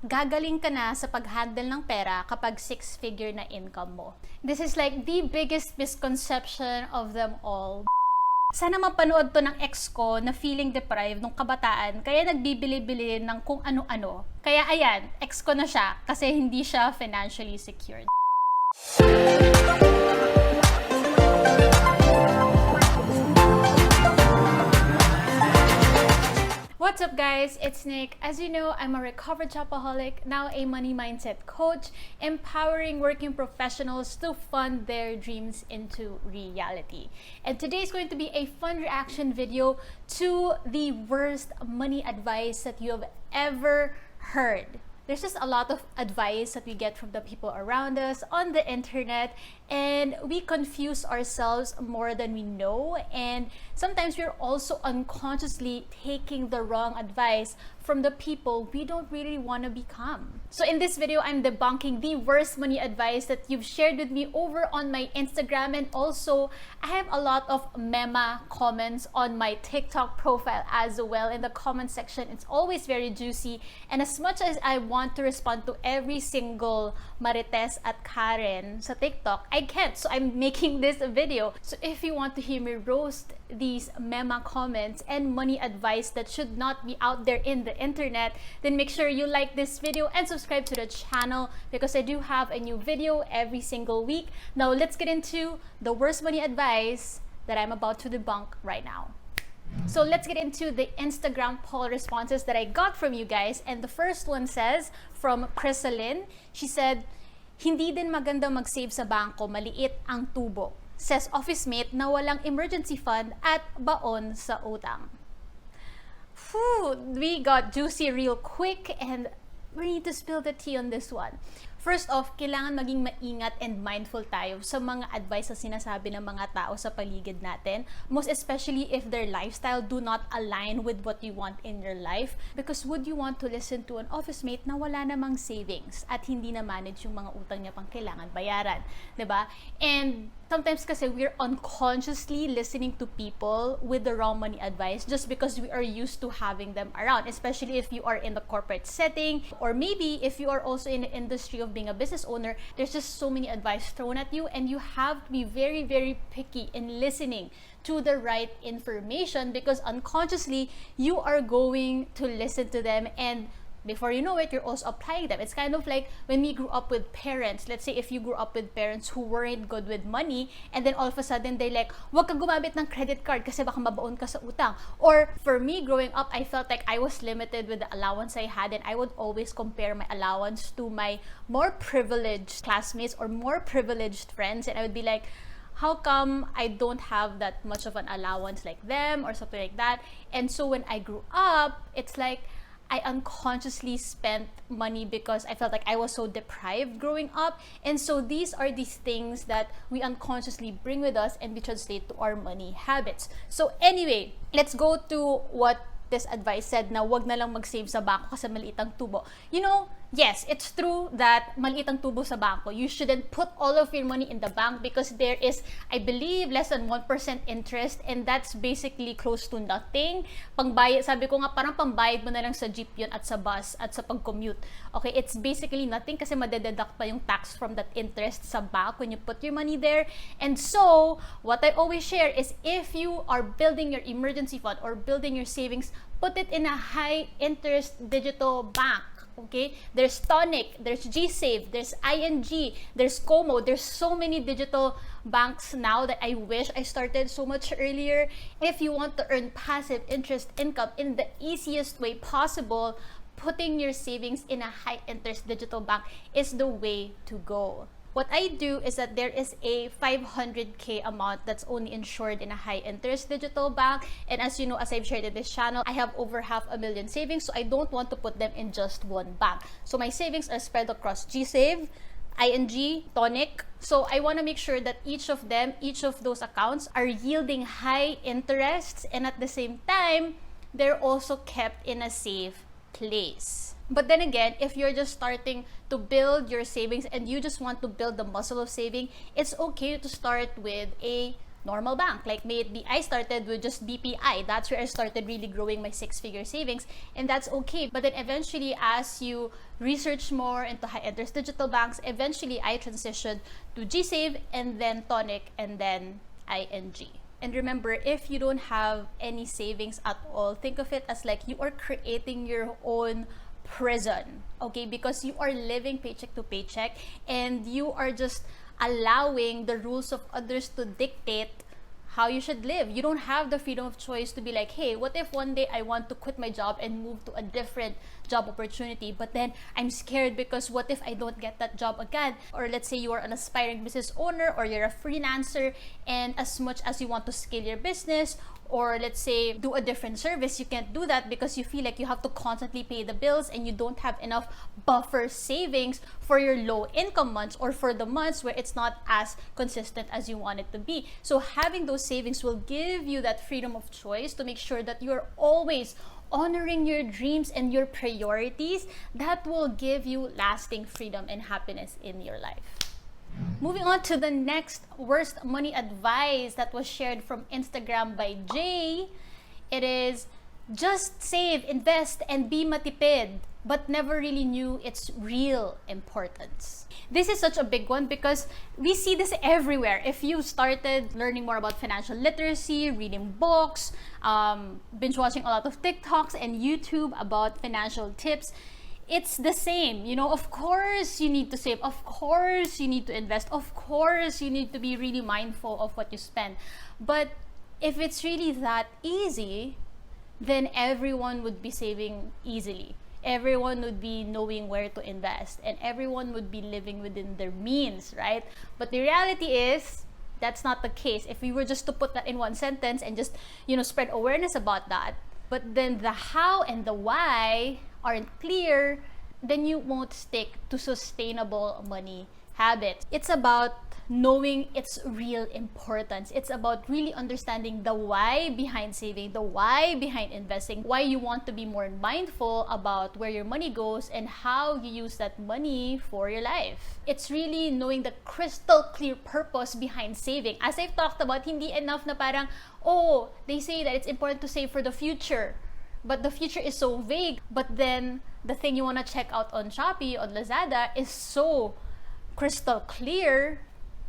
gagaling ka na sa paghandle ng pera kapag six-figure na income mo. This is like the biggest misconception of them all. Sana mapanood to ng ex ko na feeling deprived nung kabataan, kaya nagbibili-bili ng kung ano-ano. Kaya ayan, ex ko na siya kasi hindi siya financially secured. What's up guys, it's Nik. As you know, I'm a recovered shopaholic, now a money mindset coach, empowering working professionals to fund their dreams into reality. And today is going to be a fun reaction video to the worst money advice that you have ever heard. There's just a lot of advice that we get from the people around us on the internet, and we confuse ourselves more than we know, and sometimes we're also unconsciously taking the wrong advice from the people we don't really want to become. So in this video, I'm debunking the worst money advice that you've shared with me over on my Instagram, and also I have a lot of mema comments on my TikTok profile as well. In the comment section, it's always very juicy, and as much as I want to respond to every single Marites at Karen sa TikTok, I can't, so I'm making this video. So if you want to hear me roast these mema comments and money advice that should not be out there in the internet, then make sure you like this video and subscribe to the channel because I do have a new video every single week. Now let's get into the worst money advice that I'm about to debunk right now. So let's get into the Instagram poll responses that I got from you guys. And the first one says, from Chrysalyn, she said, "Hindi din maganda magsave sa banko, maliit ang tubo. Says office mate na walang emergency fund at baon sa utang." Whew, we got juicy real quick, and we need to spill the tea on this one. First off, kailangan maging maingat and mindful tayo sa mga advice na sinasabi ng mga tao sa paligid natin, most especially if their lifestyle do not align with what you want in your life. Because would you want to listen to an office mate na wala namang savings at hindi na manage yung mga utang niya pang kailangan bayaran, 'di ba? And sometimes kasi we're unconsciously listening to people with the wrong money advice just because we are used to having them around, especially if you are in the corporate setting, or maybe if you are also in the industry of being a business owner. There's just so many advice thrown at you, and you have to be very, very picky in listening to the right information, because unconsciously you are going to listen to them, and before you know it, you're also applying them. It's kind of like when we grew up with parents. Let's say if you grew up with parents who weren't good with money, and then all of a sudden they're like, "Huwag kang gumamit ng credit card kasi baka mabaon ka sa utang." Or for me, growing up, I felt like I was limited with the allowance I had, and I would always compare my allowance to my more privileged classmates or more privileged friends, and I would be like, how come I don't have that much of an allowance like them, or something like that. And so when I grew up, it's like I unconsciously spent money because I felt like I was so deprived growing up. And so these are these things that we unconsciously bring with us and we translate to our money habits. So anyway, let's go to what this advice said, na wag na lang mag-save sa banko kasi maliit ang tubo. You know, yes, it's true that maliit ang tubo sa banko. You shouldn't put all of your money in the bank because there is, I believe, less than 1% interest, and that's basically close to nothing. Pangbayad, sabi ko nga, parang pambayad mo na lang sa jeep yun at sa bus at sa pag-commute. Okay, it's basically nothing kasi madededuct pa yung tax from that interest sa bank when you put your money there. And so, what I always share is if you are building your emergency fund or building your savings, put it in a high interest digital bank. Okay, there's Tonic, there's GSave, there's ING, there's Como. There's so many digital banks now that I wish I started so much earlier. If you want to earn passive interest income in the easiest way possible, putting your savings in a high interest digital bank is the way to go. What I do is that there is a 500k amount that's only insured in a high interest digital bank, and as you know, as I've shared in this channel, I have over 500,000 savings, so I don't want to put them in just one bank. So my savings are spread across GSave, ING, Tonic. So I want to make sure that each of them, each of those accounts are yielding high interests, and at the same time, they're also kept in a safe place. But then again, if you're just starting to build your savings and you just want to build the muscle of saving, it's okay to start with a normal bank. Like maybe I started with just BPI. That's where I started really growing my 6-figure savings, and that's okay. But then eventually, as you research more into high interest digital banks, eventually I transitioned to GSave, and then Tonic, and then ING. And remember, if you don't have any savings at all, think of it as like you are creating your own prison, okay? Because you are living paycheck to paycheck, and you are just allowing the rules of others to dictate how you should live. You don't have the freedom of choice to be like, hey, what if one day I want to quit my job and move to a different job opportunity, but then I'm scared because what if I don't get that job again? Or let's say you are an aspiring business owner, or you're a freelancer, and as much as you want to scale your business, or let's say do a different service, you can't do that because you feel like you have to constantly pay the bills, and you don't have enough buffer savings for your low income months, or for the months where it's not as consistent as you want it to be. So having those savings will give you that freedom of choice to make sure that you're always honoring your dreams and your priorities. That will give you lasting freedom and happiness in your life. Moving on to the next worst money advice that was shared from Instagram by Jay. It is just save, invest, and be matipid, but never really knew its real importance. This is such a big one because we see this everywhere. If you started learning more about financial literacy, reading books, binge watching a lot of TikToks and YouTube about financial tips, it's the same. You know, of course you need to save, of course you need to invest, of course you need to be really mindful of what you spend. But if it's really that easy, then everyone would be saving easily. Everyone would be knowing where to invest, and everyone would be living within their means, right? But the reality is, that's not the case. If we were just to put that in one sentence and just, spread awareness about that, but then the how and the why aren't clear, then you won't stick to sustainable money habits. It's about knowing its real importance. It's about really understanding the why behind saving, the why behind investing, why you want to be more mindful about where your money goes and how you use that money for your life. It's really knowing the crystal clear purpose behind saving. As I've talked about, hindi enough na parang, oh, they say that it's important to save for the future, but the future is so vague. But then the thing you want to check out on Shopee, on Lazada is so crystal clear,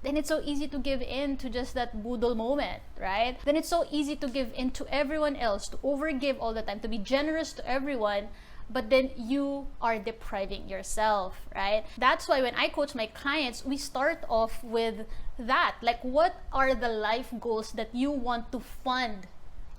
then it's so easy to give in to just that boodle moment, right? Then it's so easy to give in to everyone else, to overgive all the time, to be generous to everyone, but then you are depriving yourself, right? That's why when I coach my clients, we start off with that. Like, what are the life goals that you want to fund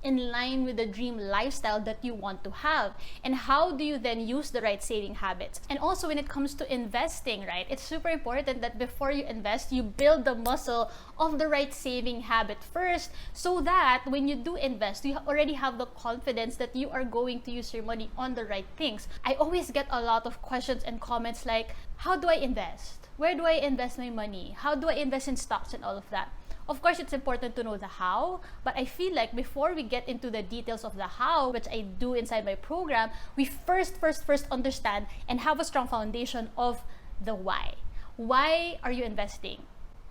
in line with the dream lifestyle that you want to have, and how do you then use the right saving habits? And also when it comes to investing, right, it's super important that before you invest, you build the muscle of the right saving habit first, so that when you do invest, you already have the confidence that you are going to use your money on the right things. I always get a lot of questions and comments like, how do I invest? Where do I invest my money? How do I invest in stocks and all of that? Of course, it's important to know the how, but I feel like before we get into the details of the how, which I do inside my program, we first understand and have a strong foundation of the why. Why are you investing?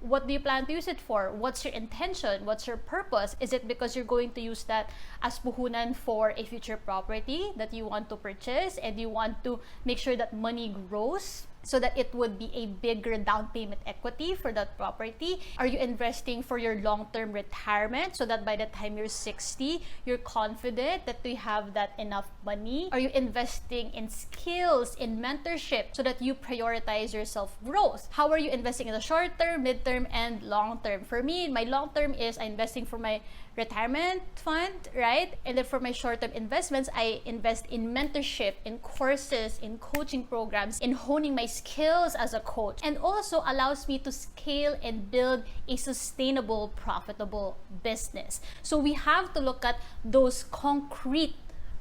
What do you plan to use it for? What's your intention? What's your purpose? Is it because you're going to use that as puhunan for a future property that you want to purchase, and you want to make sure that money grows so that it would be a bigger down payment equity for that property? Are you investing for your long-term retirement so that by the time you're 60, you're confident that you have that enough money? Are you investing in skills, in mentorship, so that you prioritize your self-growth? How are you investing in the short term, mid-term, and long-term? For me, my long-term is I'm investing for my retirement fund, right? And then for my short-term investments, I invest in mentorship, in courses, in coaching programs, in honing my skills as a coach, and also allows me to scale and build a sustainable, profitable business. So we have to look at those concrete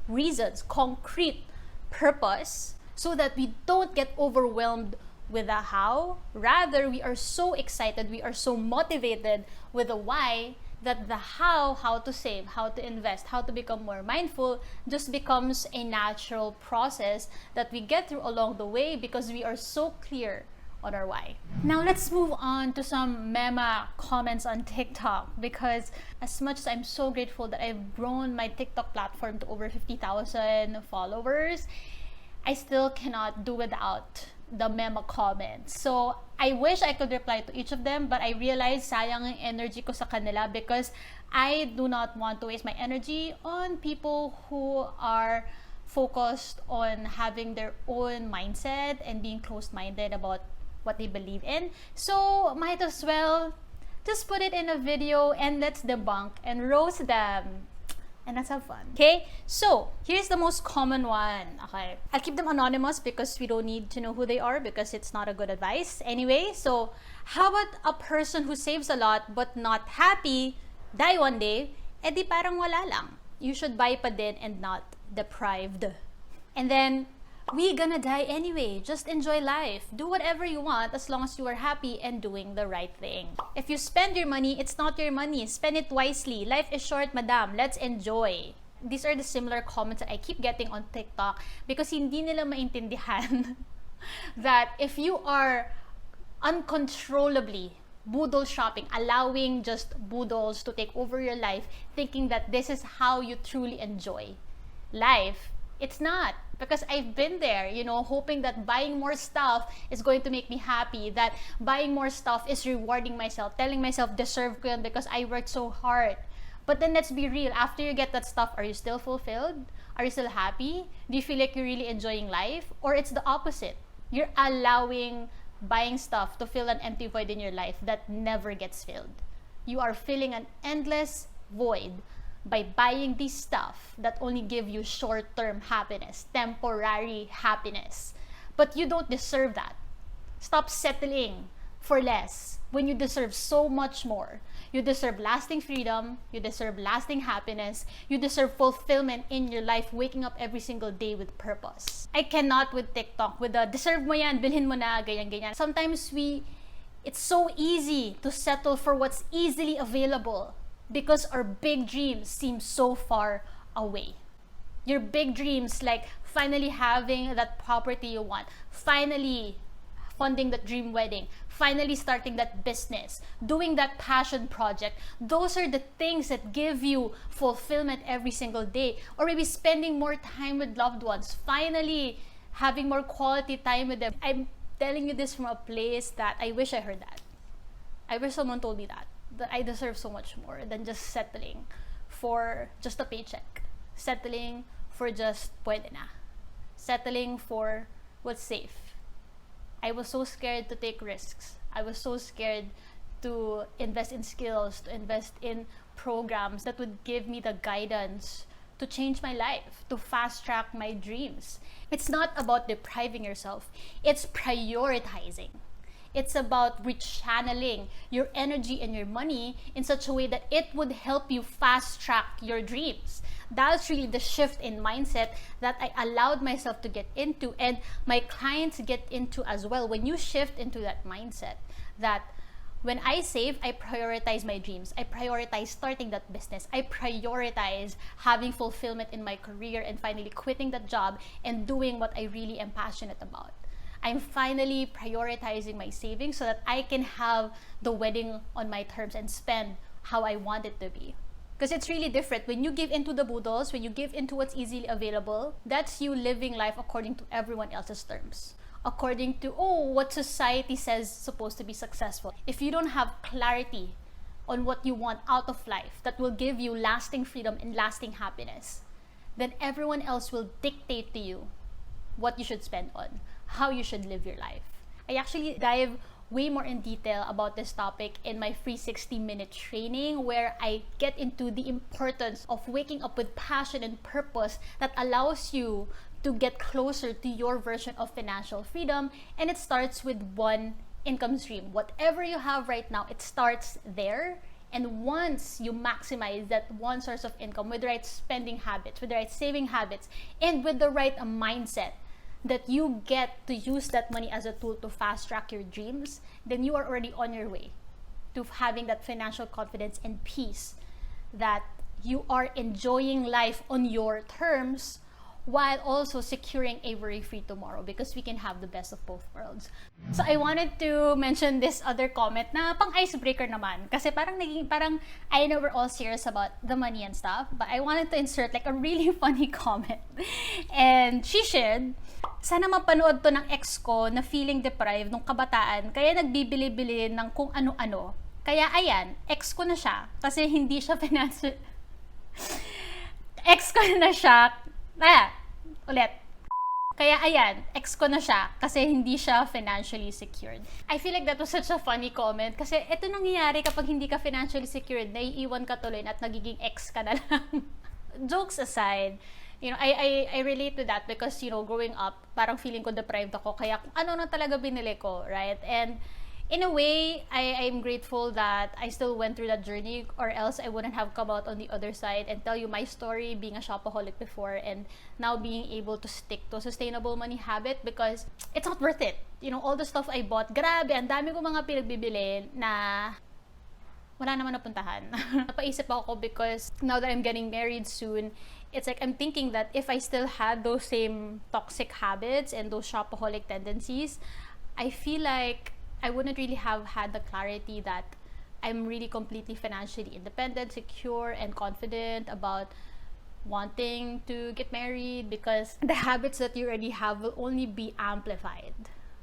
reasons, concrete purpose, so that we don't get overwhelmed with the how. Rather, we are so excited, we are so motivated with the why, that the how to save, how to invest, how to become more mindful just becomes a natural process that we get through along the way, because we are so clear on our why. Now let's move on to some mema comments on TikTok, because as much as I'm so grateful that I've grown my TikTok platform to over 50,000 followers, I still cannot do without the mema comments. So I wish I could reply to each of them, but I realize sayang ang energy ko sa kanila because I do not want to waste my energy on people who are focused on having their own mindset and being closed-minded about what they believe in. So might as well just put it in a video and let's debunk and roast them. And let's have fun. Okay? So, here's the most common one. Okay. I'll keep them anonymous because we don't need to know who they are because it's not a good advice. Anyway, so, how about a person who saves a lot but not happy, die one day, edi parang wala lang. You should buy pa din and not deprived. And then, we gonna die anyway. Just enjoy life. Do whatever you want as long as you are happy and doing the right thing. If you spend your money, it's not your money. Spend it wisely. Life is short, madam. Let's enjoy. These are the similar comments that I keep getting on TikTok because hindi nila maintindihan that if you are uncontrollably boodle shopping, allowing just boodles to take over your life, thinking that this is how you truly enjoy life, it's not. Because I've been there, you know, hoping that buying more stuff is going to make me happy, that buying more stuff is rewarding myself, telling myself, deserve ko yun because I worked so hard. But then let's be real, after you get that stuff, are you still fulfilled? Are you still happy? Do you feel like you're really enjoying life? Or it's the opposite. You're allowing buying stuff to fill an empty void in your life that never gets filled. You are filling an endless void by buying these stuff that only give you short-term happiness, temporary happiness. But you don't deserve that. Stop settling for less when you deserve so much more. You deserve lasting freedom, you deserve lasting happiness, you deserve fulfillment in your life, waking up every single day with purpose. I cannot with TikTok, with the deserve mo yan, bilhin mo na, ganyan. Sometimes it's so easy to settle for what's easily available, because our big dreams seem so far away. Your big dreams, like finally having that property you want, finally funding that dream wedding, finally starting that business, doing that passion project, those are the things that give you fulfillment every single day. Or maybe spending more time with loved ones, finally having more quality time with them. I'm telling you this from a place that I wish I heard that. I wish someone told me that I deserve so much more than just settling for just a paycheck, settling for just pwede na, settling for what's safe. I was so scared to take risks. I was so scared to invest in skills, to invest in programs that would give me the guidance to change my life, to fast track my dreams. It's not about depriving yourself, it's prioritizing. It's about rechanneling your energy and your money in such a way that it would help you fast track your dreams. That's really the shift in mindset that I allowed myself to get into and my clients get into as well. When you shift into that mindset that when I save, I prioritize my dreams. I prioritize starting that business. I prioritize having fulfillment in my career and finally quitting that job and doing what I really am passionate about. I'm finally prioritizing my savings so that I can have the wedding on my terms and spend how I want it to be. Because it's really different. When you give into the boodles, when you give into what's easily available, that's you living life according to everyone else's terms. According to, what society says is supposed to be successful. If you don't have clarity on what you want out of life that will give you lasting freedom and lasting happiness, then everyone else will dictate to you what you should spend on, how you should live your life. I actually dive way more in detail about this topic in my free 60-minute training where I get into the importance of waking up with passion and purpose that allows you to get closer to your version of financial freedom. And it starts with one income stream. Whatever you have right now, it starts there. And once you maximize that one source of income with the right spending habits, with the right saving habits, and with the right mindset, that you get to use that money as a tool to fast track your dreams, then you are already on your way to having that financial confidence and peace that you are enjoying life on your terms while also securing a very free tomorrow, because we can have the best of both worlds. So I wanted to mention this other comment na pang icebreaker naman, kasi parang I know we're all serious about the money and stuff, but I wanted to insert like a really funny comment. And she shared, sana mapanood to ng ex ko na feeling deprived nung kabataan, kaya nagbibili-bili ng kung ano-ano. Kaya ayan, ex ko na siya kasi hindi siya financial. Ex ko na siya. Ulit. Kaya ayan, ex ko na siya kasi hindi siya financially secured. I feel like that was such a funny comment kasi ito nangyayari kapag hindi ka financially secured, naiiwan ka tuloy at nagiging ex ka na lang. Jokes aside, you know, I relate to that because, you know, growing up, parang feeling ko deprived ako kaya ano na talaga binili ko, right? And in a way, I'm grateful that I still went through that journey, or else I wouldn't have come out on the other side and tell you my story being a shopaholic before and now being able to stick to a sustainable money habit, because it's not worth it. You know, all the stuff I bought, grabe, ang dami ko mga pinagbibili na wala naman napuntahan. Napaisip ako because now that I'm getting married soon, it's like I'm thinking that if I still had those same toxic habits and those shopaholic tendencies, I feel like I wouldn't really have had the clarity that I'm really completely financially independent, secure, and confident about wanting to get married, because the habits that you already have will only be amplified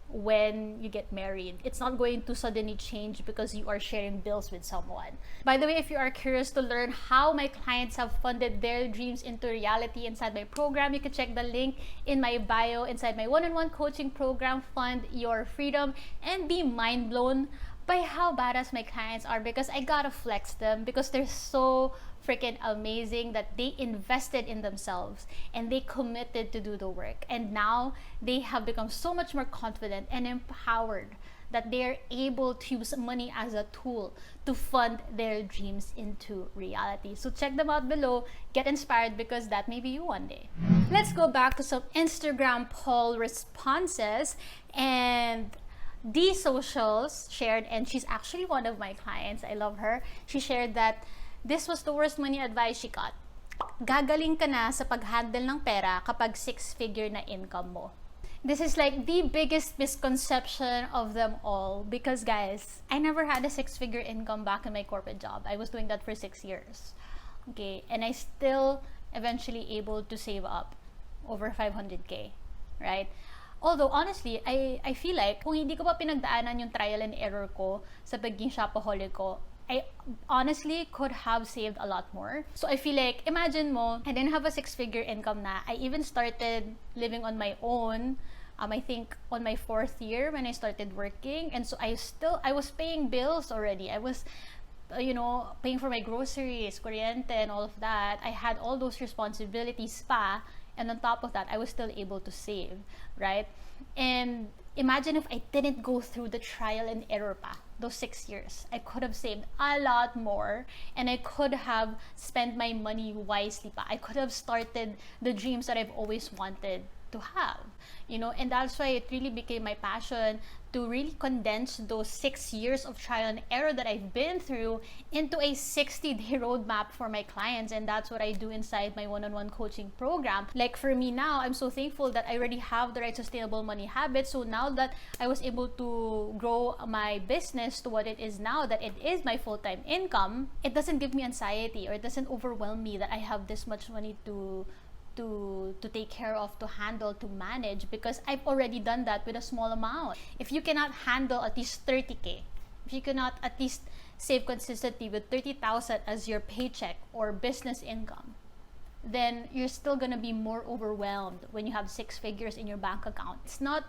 when you get married. It's not going to suddenly change because you are sharing bills with someone. By the way, if you are curious to learn how my clients have funded their dreams into reality inside my program, you can check the link in my bio inside my one-on-one coaching program, Fund Your Freedom, and be mind blown by how badass my clients are, because I gotta flex them because they're so freaking amazing that they invested in themselves and they committed to do the work, and now they have become so much more confident and empowered that they're able to use money as a tool to fund their dreams into reality. So check them out below, get inspired, because that may be you one day. Let's go back to some Instagram poll responses. And D Socials shared, and she's actually one of my clients, I love her. She shared that this was the worst money advice she got. Gagaling ka na sa paghandle ng pera kapag 6-figure na income mo. This is like the biggest misconception of them all, because guys, I never had a 6-figure income back in my corporate job. I was doing that for 6 years. Okay, and I still eventually able to save up over 500k, right? Although, honestly, I feel like kung hindi ko pa pinagdaanan yung trial and error ko sa pagiging shopaholic ko, I honestly could have saved a lot more. So I feel like, imagine mo, I didn't have a 6-figure income na. I even started living on my own, I think on my 4th year when I started working. And so I was paying bills already. I was, you know, paying for my groceries, kuryente, and all of that. I had all those responsibilities pa. And on top of that, I was still able to save, right? And imagine if I didn't go through the trial and error pa, those 6 years. I could have saved a lot more, and I could have spent my money wisely pa. I could have started the dreams that I've always wanted to have, you know. And that's why it really became my passion to really condense those 6 years of trial and error that I've been through into a 60-day roadmap for my clients. And that's what I do inside my one-on-one coaching program. Like for me now, I'm so thankful that I already have the right sustainable money habits. So now that I was able to grow my business to what it is now, that it is my full-time income, it doesn't give me anxiety, or it doesn't overwhelm me that I have this much money to take care of, to handle, to manage, because I've already done that with a small amount. If you cannot handle at least 30k, if you cannot at least save consistently with 30,000 as your paycheck or business income, then you're still gonna be more overwhelmed when you have 6 figures in your bank account. It's not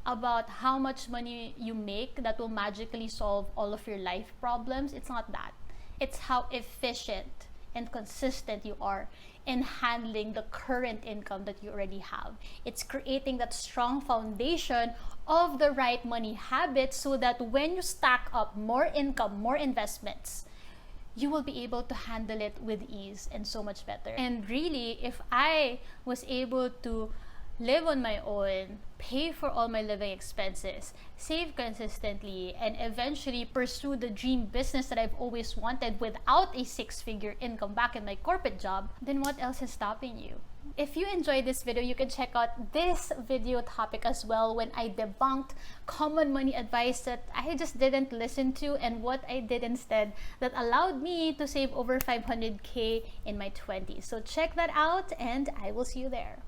about how much money you make that will magically solve all of your life problems. It's not that. It's how efficient and consistent you are in handling the current income that you already have. It's creating that strong foundation of the right money habits, so that when you stack up more income, more investments, you will be able to handle it with ease and so much better. And really, if I was able to live on my own, pay for all my living expenses, save consistently, and eventually pursue the dream business that I've always wanted without a six-figure income back in my corporate job, then what else is stopping you? If you enjoyed this video, you can check out this video topic as well, when I debunked common money advice that I just didn't listen to and what I did instead that allowed me to save over 500K in my 20s. So check that out and I will see you there.